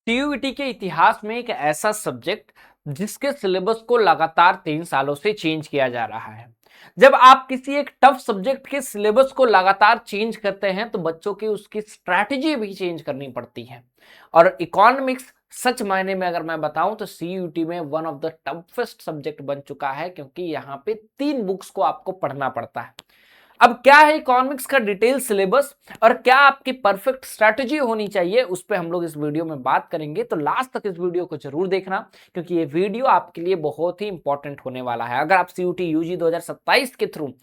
टीयूईटी के इतिहास में एक ऐसा सब्जेक्ट जिसके सिलेबस को लगातार 3 सालों से चेंज किया जा रहा है। जब आप किसी एक टफ सब्जेक्ट के सिलेबस को लगातार चेंज करते हैं तो बच्चों की उसकी स्ट्रैटेजी भी चेंज करनी पड़ती है। और इकोनॉमिक्स सच मायने में अगर मैं बताऊं तो सीयूटी में one of the toughest subject बन चुका है, क्योंकि यहाँ पे 3 बुक्स को आपको पढ़ना पड़ता है। अब क्या है इकोनॉमिक्स का डिटेल सिलेबस और क्या आपकी परफेक्ट स्ट्रैटेजी होनी चाहिए, उस पर हम लोग इस वीडियो में बात करेंगे। तो लास्ट तक इस वीडियो को जरूर देखना, क्योंकि ये वीडियो आपके लिए बहुत ही इंपॉर्टेंट होने वाला है। अगर आप सीयूटी यूजी 2027 के थ्रू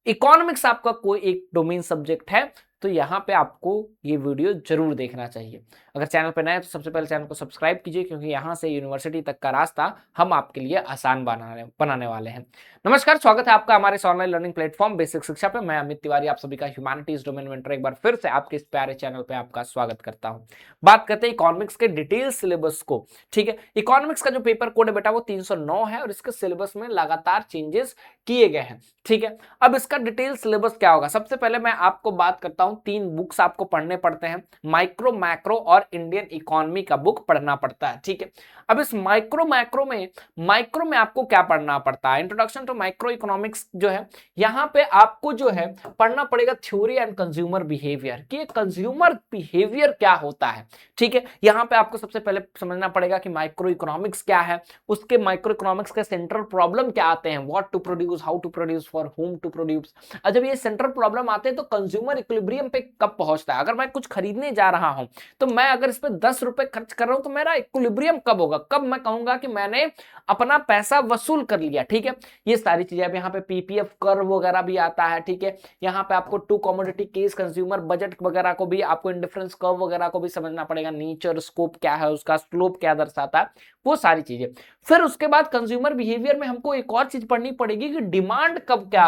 इकोनॉमिक्स आपका कोई एक डोमेन सब्जेक्ट है तो यहाँ पे आपको ये वीडियो जरूर देखना चाहिए। अगर चैनल पर नए हैं तो सबसे पहले चैनल को सब्सक्राइब कीजिए, क्योंकि यहाँ से यूनिवर्सिटी तक का रास्ता हम आपके लिए आसान बनाने वाले हैं। नमस्कार, स्वागत है आपका हमारे इस ऑनलाइन लर्निंग प्लेटफॉर्म बेसिक शिक्षा पे। मैं अमित तिवारी आप सभी का ह्यूमैनिटीज डोमेन मेंटर एक बार फिर से आपके इस प्यारे चैनल पे आपका स्वागत करता हूँ। बात करते हैं इकोनॉमिक्स के डिटेल सिलेबस को। ठीक है, इकोनॉमिक्स का जो पेपर कोड है बेटा वो 309 है और इसके सिलेबस में लगातार चेंजेस किए गए हैं। ठीक है, अब इसका डिटेल सिलेबस क्या होगा, सबसे पहले मैं आपको बात करता हूं। 3 बुक्स आपको पढ़ने पड़ते हैं, माइक्रो मैक्रो और इंडियन इकोनॉमी का बुक पढ़ना पड़ता है। ठीक है, अब इस माइक्रो में आपको क्या पढ़ना पड़ता है, इंट्रोडक्शन टू माइक्रो इकोनॉमिक्स जो है, यहां पे आपको जो है पढ़ना पड़ेगा थ्योरी एंड कंज्यूमर बिहेवियर कि कंज्यूमर बिहेवियर क्या होता है। ठीक है, यहां पे आपको सबसे पहले समझना पड़ेगा कि माइक्रो इकोनॉमिक्स क्या है, उसके माइक्रो इकोनॉमिक्स के सेंट्रल प्रॉब्लम क्या आते हैं, what to produce, how to produce, for whom to produce. जब ये सेंट्रल प्रॉब्लम आते हैं तो कंज्यूमर इक्विलिब्रियम पे कब पहुंचता है। अगर मैं कुछ खरीदने जा रहा हूं तो मैं अगर इस पे 10 रुपए खर्च कर रहा हूं तो मेरा इक्विलिब्रियम कब होगा, कब मैं कहूंगा कि मैंने अपना पैसा वसूल कर लिया। ठीक है, ये सारी चीजें। अब यहाँ पे पीपीएफ कर वगैरह भी आता है। ठीक है, यहाँ पे आपको two commodity case, consumer budget वगैरह को भी, आपको इंडिफरेंस कर्व वगैरह को भी समझना पड़ेगा, नेचर स्कोप क्या है उसका, स्लोप क्या दर्शाता है, वो सारी चीजें। फिर उसके बाद कंज्यूमर बिहेवियर में हमको एक और चीज पढ़नी पड़ेगी कि डिमांड कब क्या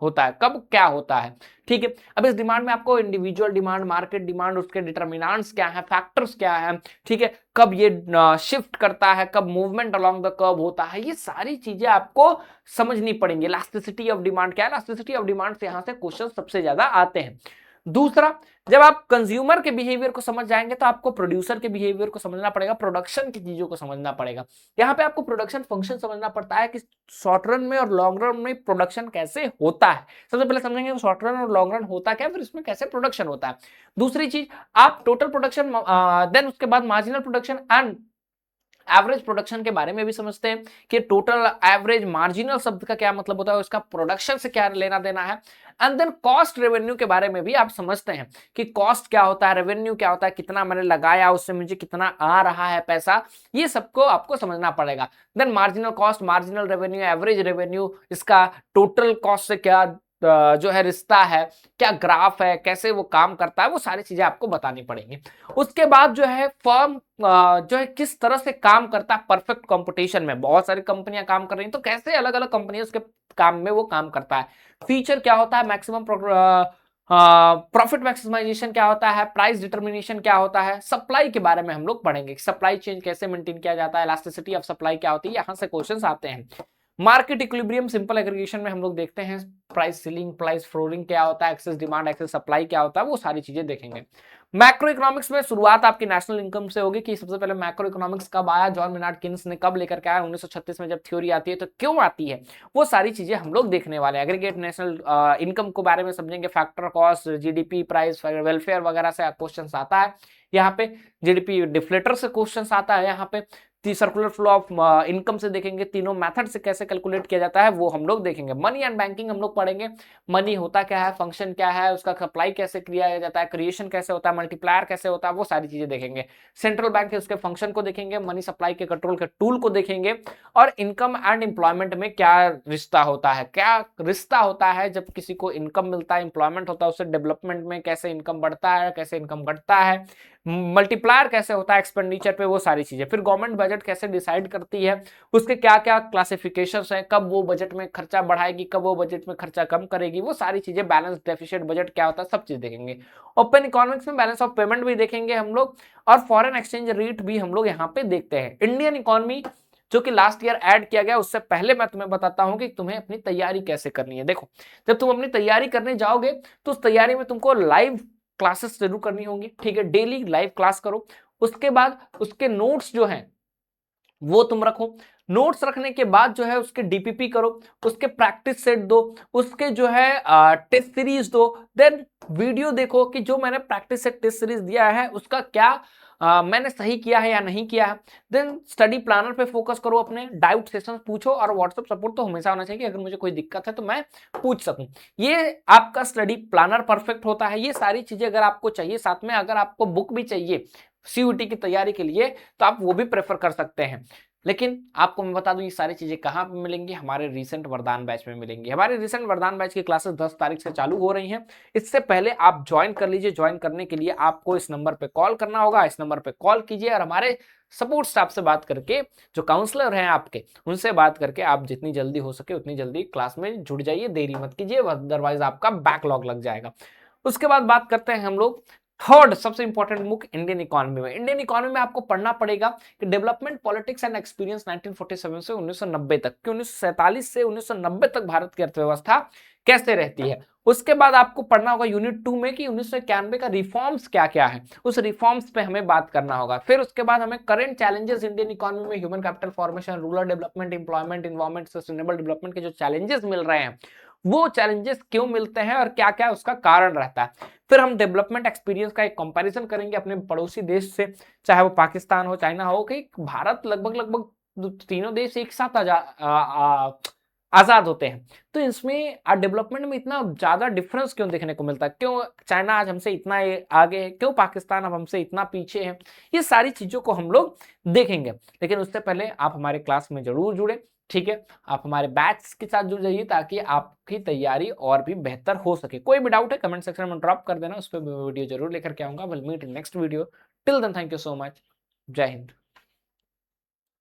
होता है, कब क्या होता है। ठीक है, अब इस डिमांड में आपको इंडिविजुअल डिमांड, मार्केट डिमांड, उसके डिटरमिनेंट्स क्या है, फैक्टर्स क्या है, ठीक है, कब ये शिफ्ट करता है, कब मूवमेंट अलोंग द कर्व होता है, ये सारी चीजें आपको समझनी पड़ेंगी। इलास्टिसिटी ऑफ डिमांड क्या है, इलास्टिसिटी ऑफ डिमांड से यहां से क्वेश्चन सबसे ज्यादा आते हैं। दूसरा, जब आप कंज्यूमर के बिहेवियर को समझ जाएंगे तो आपको प्रोड्यूसर के बिहेवियर को समझना पड़ेगा, प्रोडक्शन की चीजों को समझना पड़ेगा। यहाँ पे आपको प्रोडक्शन फंक्शन समझना पड़ता है कि शॉर्ट रन में और लॉन्ग रन में प्रोडक्शन कैसे होता है। सबसे पहले समझेंगे शॉर्ट रन और लॉन्ग रन होता क्या है, फिर इसमें कैसे प्रोडक्शन होता है। दूसरी चीज, आप टोटल प्रोडक्शन, देन उसके बाद marginal production and average production के बारे में भी समझते हैं कि टोटल, एवरेज, मार्जिनल शब्द का क्या मतलब होता है, उसका प्रोडक्शन से क्या लेना देना है। एंड देन कॉस्ट रेवेन्यू के बारे में भी आप समझते हैं कि कॉस्ट क्या होता है, रेवेन्यू क्या होता है, कितना मैंने लगाया उससे मुझे कितना आ रहा है पैसा, ये सबको आपको समझना पड़ेगा। Then marginal cost, marginal revenue, average revenue, इसका टोटल कॉस्ट से क्या जो है रिश्ता है, क्या ग्राफ है, कैसे वो काम करता है, वो सारी चीजें आपको बतानी पड़ेंगी। उसके बाद जो है फर्म जो है किस तरह से काम करता है परफेक्ट कंपटीशन में, बहुत सारी कंपनियां काम कर रही हैं तो कैसे अलग अलग कंपनियां उसके काम में वो काम करता है। फीचर क्या होता है, मैक्सिमम प्रॉफिट मैक्सिमाइजेशन क्या होता है, प्राइस डिटर्मिनेशन क्या होता है, सप्लाई के बारे में हम लोग पढ़ेंगे, सप्लाई चेन कैसे मेंटेन किया जाता है, इलास्टिसिटी ऑफ सप्लाई क्या होती है, यहां से क्वेश्चंस आते हैं। मार्केट इक्विलिब्रियम सिंपल एग्रीगेशन में हम लोग देखते हैं प्राइस सीलिंग, प्राइस फ्लोरिंग क्या होता है, एक्सेस डिमांड, एक्सेस सप्लाई क्या होता है, वो सारी चीजें देखेंगे। मैक्रो इकोनॉमिक्स में शुरुआत आपकी नेशनल इनकम से होगी कि सबसे पहले मैक्रो इकोनॉमिक्स कब आया, जॉन मेनार्ड किन्स ने कब लेकर के आया, 1936 में जब थ्योरी आती है तो क्यों आती है, वो सारी चीजें हम लोग देखने वाले हैं। एग्रीगेट नेशनल इनकम के बारे में समझेंगे, factor, cost, GDP, price, welfare वगैरह से क्वेश्चन आता है। यहाँ पे जीडीपी डिफ्लेटर से क्वेश्चन आता है। यहाँ पे सर्कुलर फ्लो ऑफ इनकम से देखेंगे, तीनों मेथड से कैसे कैलकुलेट किया जाता है वो हम लोग देखेंगे। मनी एंड बैंकिंग हम लोग पढ़ेंगे, मनी होता क्या है, फंक्शन क्या है, उसका सप्लाई कैसे किया जाता है, क्रिएशन कैसे होता है, मल्टीप्लायर कैसे होता है, वो सारी चीजें देखेंगे। सेंट्रल बैंक है उसके फंक्शन को देखेंगे, मनी सप्लाई के कंट्रोल के टूल को देखेंगे, और इनकम एंड एम्प्लॉयमेंट में क्या रिश्ता होता है, क्या रिश्ता होता है जब किसी को इनकम मिलता है, एम्प्लॉयमेंट होता है, उससे डेवलपमेंट में कैसे इनकम बढ़ता है, कैसे इनकम घटता है, मल्टीप्लायर कैसे होता है एक्सपेंडिचर पे, वो सारी चीजें। फिर गवर्नमेंट बजट कैसे डिसाइड करती है, उसके क्या क्या क्लासिफिकेशंस हैं, कब वो बजट में खर्चा बढ़ाएगी, कब वो बजट में खर्चा कम करेगी, वो सारी चीजें। बैलेंस डेफिसिट बजट क्या होता है, सब चीज देखेंगे। ओपन इकोनॉमिक्स में बैलेंस ऑफ पेमेंट भी देखेंगे हम लोग, और फॉरेन एक्सचेंज रेट भी हम लोग यहाँ पे देखते हैं। इंडियन इकोनॉमी जो कि लास्ट ईयर ऐड किया गया, उससे पहले मैं तुम्हें बताता हूं कि तुम्हें अपनी तैयारी कैसे करनी है। देखो, जब तुम अपनी तैयारी करने जाओगे तो उस तैयारी में तुमको लाइव क्लासेस जरूर करनी होंगी। ठीक है, डेली लाइव क्लास करो, उसके बाद उसके नोट्स जो हैं वो तुम रखो। नोट्स रखने के बाद जो है उसके डीपीपी करो, उसके प्रैक्टिस सेट दो, उसके जो है टेस्ट सीरीज दो, देन वीडियो देखो कि जो मैंने प्रैक्टिस सेट टेस्ट सीरीज दिया है उसका क्या मैंने सही किया है या नहीं किया है। देन स्टडी प्लानर पे फोकस करो, अपने डाउट सेशन पूछो, और व्हाट्सएप सपोर्ट तो हमेशा होना चाहिए कि अगर मुझे कोई दिक्कत है तो मैं पूछ सकूं। ये आपका स्टडी प्लानर परफेक्ट होता है। ये सारी चीजें अगर आपको चाहिए, साथ में अगर आपको बुक भी चाहिए सीयूटी की तैयारी के लिए, तो आप वो भी प्रेफर कर सकते हैं। लेकिन आपको मैं बता दूं ये सारी चीजें कहां पे मिलेंगी, हमारे रिसेंट वरदान बैच में मिलेंगी। हमारे रिसेंट वरदान बैच की क्लासेस 10 तारीख से चालू हो रही हैं। इससे पहले आप ज्वाइन कर लीजिए। ज्वाइन करने के लिए आपको इस नंबर पे कॉल करना होगा, इस नंबर पे कॉल कीजिए और हमारे सपोर्ट स्टाफ से बात करके, जो काउंसलर हैं आपके, उनसे बात करके आप जितनी जल्दी हो सके उतनी जल्दी क्लास में जुड़ जाइए। देरी मत कीजिए, अदरवाइज आपका बैकलॉग लग जाएगा। उसके बाद बात करते हैं हम लोग थर्ड सबसे इंपॉर्टेंट बुक इंडियन इकोनॉमी में। इंडियन इकोनॉमी में आपको पढ़ना पड़ेगा कि डेवलपमेंट पॉलिटिक्स एंड एक्सपीरियंस 1947 से 1990 तक, कि 1947 से 1990 तक भारत की अर्थव्यवस्था कैसे रहती है। उसके बाद आपको पढ़ना होगा यूनिट 2 में कि 1991 का रिफॉर्म्स क्या क्या है, उस रिफॉर्म्स पे हमें बात करना होगा। फिर उसके बाद हमें करंट चैलेंजेस इंडियन इकोनॉमी में, human capital formation, rural development, employment, environment, sustainable development के जो चैलेंजेस मिल रहे हैं, वो चैलेंजेस क्यों मिलते हैं और क्या क्या उसका कारण रहता है। फिर हम डेवलपमेंट एक्सपीरियंस का एक कंपैरिजन करेंगे अपने पड़ोसी देश से, चाहे वो पाकिस्तान हो, चाइना हो, कि भारत लगभग लगभग तीनों देश एक साथ आजाद होते हैं। तो इसमें डेवलपमेंट में इतना ज्यादा डिफरेंस क्यों देखने को मिलता है, क्यों चाइना आज हमसे इतना आगे है, क्यों पाकिस्तान अब हमसे इतना पीछे है, ये सारी चीजों को हम लोग देखेंगे। लेकिन उससे पहले आप हमारे क्लास में जरूर जुड़े, ठीक है। आप हमारे बैच के साथ जुड़ जाइए ताकि आपकी तैयारी और भी बेहतर हो सके। कोई भी डाउट है कमेंट सेक्शन में ड्रॉप कर देना, उस पर वीडियो जरूर लेकर के आऊंगा। Will meet in next video. Till then thank you so much. जय हिंद।